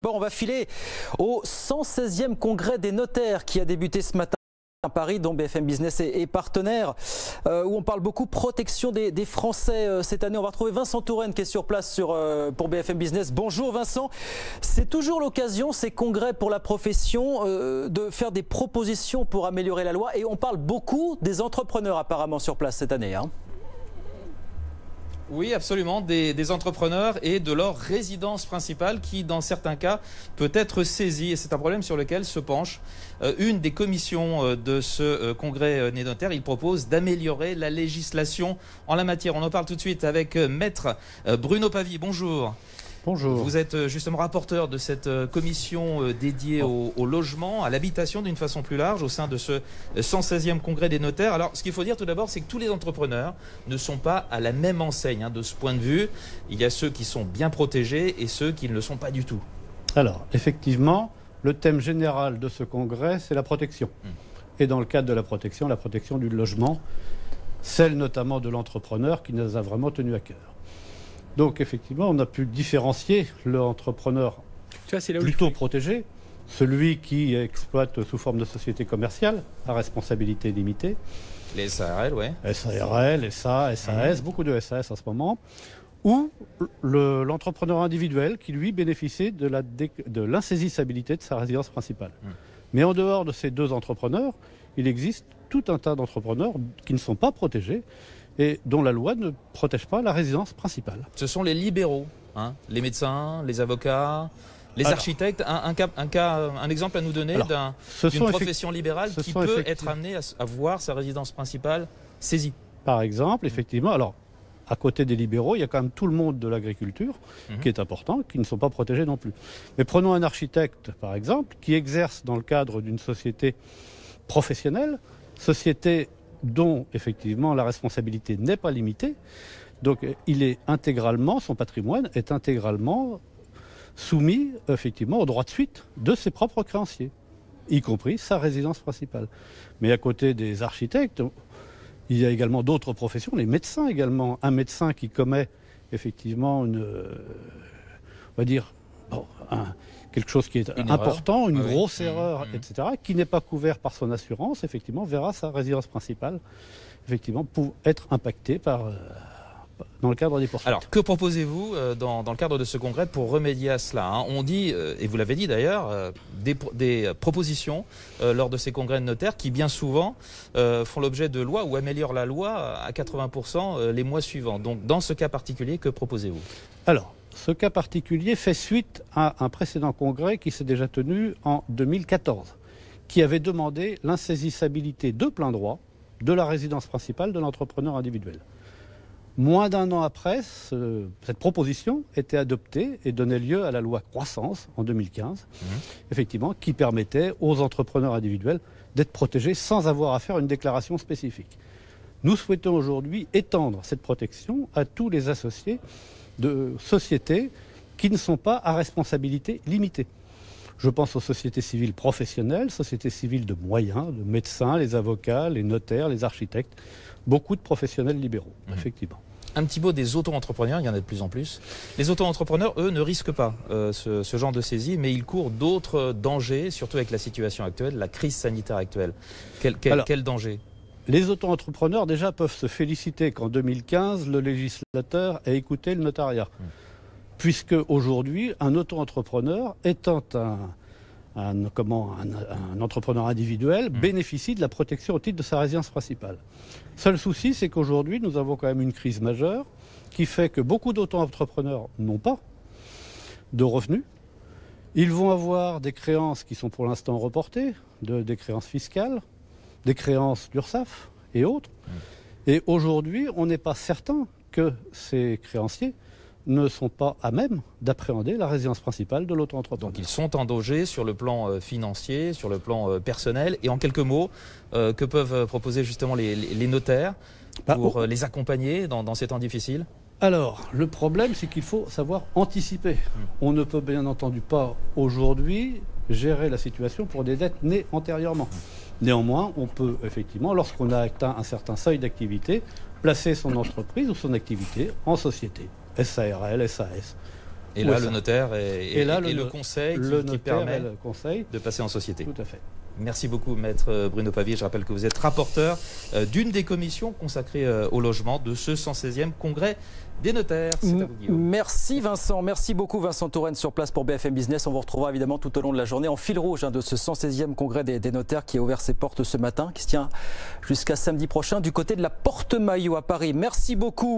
d'abord, on va filer au 116e congrès des notaires qui a débuté ce matin à Paris, dont BFM Business est partenaire, où on parle beaucoup protection des Français cette année. On va retrouver Vincent Touraine qui est sur place pour BFM Business. Bonjour Vincent. C'est toujours l'occasion, ces congrès pour la profession, de faire des propositions pour améliorer la loi. Et on parle beaucoup des entrepreneurs apparemment sur place cette année. Oui, absolument, des entrepreneurs et de leur résidence principale qui, dans certains cas, peut être saisie. Et c'est un problème sur lequel se penche une des commissions de ce congrès des notaires. Il propose d'améliorer la législation en la matière. On en parle tout de suite avec Maître Bruno Pavy. Bonjour. Bonjour. Vous êtes justement rapporteur de cette commission dédiée au logement, à l'habitation d'une façon plus large au sein de ce 116e congrès des notaires. Alors, ce qu'il faut dire tout d'abord, c'est que tous les entrepreneurs ne sont pas à la même enseigne. De ce point de vue, il y a ceux qui sont bien protégés et ceux qui ne le sont pas du tout. Alors, effectivement, le thème général de ce congrès, c'est la protection. Et dans le cadre de la protection du logement, celle notamment de l'entrepreneur qui nous a vraiment tenu à cœur. Donc effectivement, on a pu différencier l'entrepreneur plutôt protégé, celui qui exploite sous forme de société commerciale à responsabilité limitée. Les SARL, oui. SARL, SA, SAS, beaucoup de SAS en ce moment. Ou l'entrepreneur individuel qui, lui, bénéficie de l'insaisissabilité de sa résidence principale. Mais en dehors de ces deux entrepreneurs, il existe tout un tas d'entrepreneurs qui ne sont pas protégés et dont la loi ne protège pas la résidence principale. Ce sont les libéraux, les médecins, les avocats, les architectes. Un exemple à nous donner d'une profession libérale qui peut être amenée à voir sa résidence principale saisie. Par exemple, effectivement, alors à côté des libéraux, il y a quand même tout le monde de l'agriculture qui est important, qui ne sont pas protégés non plus. Mais prenons un architecte, par exemple, qui exerce dans le cadre d'une société professionnelle, société dont, effectivement, la responsabilité n'est pas limitée. Donc, son patrimoine est intégralement soumis, effectivement, au droit de suite de ses propres créanciers, y compris sa résidence principale. Mais à côté des architectes, il y a également d'autres professions, les médecins également. Un médecin qui commet, effectivement, quelque chose qui est important, une grosse erreur, etc., qui n'est pas couvert par son assurance, effectivement, verra sa résidence principale, effectivement, pour être impactée dans le cadre des poursuites. Alors, que proposez-vous dans le cadre de ce congrès pour remédier à cela ? On dit, et vous l'avez dit d'ailleurs, des propositions lors de ces congrès de notaires qui, bien souvent, font l'objet de lois ou améliorent la loi à 80% les mois suivants. Donc, dans ce cas particulier, que proposez-vous ? Alors, ce cas particulier fait suite à un précédent congrès qui s'est déjà tenu en 2014, qui avait demandé l'insaisissabilité de plein droit de la résidence principale de l'entrepreneur individuel. Moins d'un an après, cette proposition était adoptée et donnait lieu à la loi Croissance en 2015, effectivement, qui permettait aux entrepreneurs individuels d'être protégés sans avoir à faire une déclaration spécifique. Nous souhaitons aujourd'hui étendre cette protection à tous les associés de sociétés qui ne sont pas à responsabilité limitée. Je pense aux sociétés civiles professionnelles, sociétés civiles de moyens, de médecins, les avocats, les notaires, les architectes, beaucoup de professionnels libéraux, effectivement. Un petit mot des auto-entrepreneurs, il y en a de plus en plus. Les auto-entrepreneurs, eux, ne risquent pas ce genre de saisie, mais ils courent d'autres dangers, surtout avec la situation actuelle, la crise sanitaire actuelle. Quel danger ? Les auto-entrepreneurs, déjà, peuvent se féliciter qu'en 2015, le législateur ait écouté le notariat. Puisque aujourd'hui, un auto-entrepreneur étant un entrepreneur individuel bénéficie de la protection au titre de sa résidence principale. Seul souci, c'est qu'aujourd'hui, nous avons quand même une crise majeure qui fait que beaucoup d'auto-entrepreneurs n'ont pas de revenus. Ils vont avoir des créances qui sont pour l'instant reportées, des créances fiscales, des créances d'URSSAF et autres. Et aujourd'hui, on n'est pas certain que ces créanciers ne sont pas à même d'appréhender la résidence principale de l'auto-entrepreneur. Donc ils sont en danger sur le plan financier, sur le plan personnel. Et en quelques mots, que peuvent proposer justement les notaires pour les accompagner dans ces temps difficiles ? Alors, le problème, c'est qu'il faut savoir anticiper. On ne peut bien entendu pas aujourd'hui gérer la situation pour des dettes nées antérieurement. Néanmoins, on peut effectivement, lorsqu'on a atteint un certain seuil d'activité, placer son entreprise ou son activité en société, SARL, SAS, Et là, le notaire et le conseil qui permet de passer en société. Tout à fait. Merci beaucoup, maître Bruno Pavie. Je rappelle que vous êtes rapporteur d'une des commissions consacrées au logement de ce 116e congrès des notaires. C'est à vous, Guillaume. Merci Vincent, merci beaucoup Vincent Touraine sur place pour BFM Business. On vous retrouvera évidemment tout au long de la journée en fil rouge de ce 116e congrès des notaires qui a ouvert ses portes ce matin, qui se tient jusqu'à samedi prochain du côté de la Porte-Maillot à Paris. Merci beaucoup.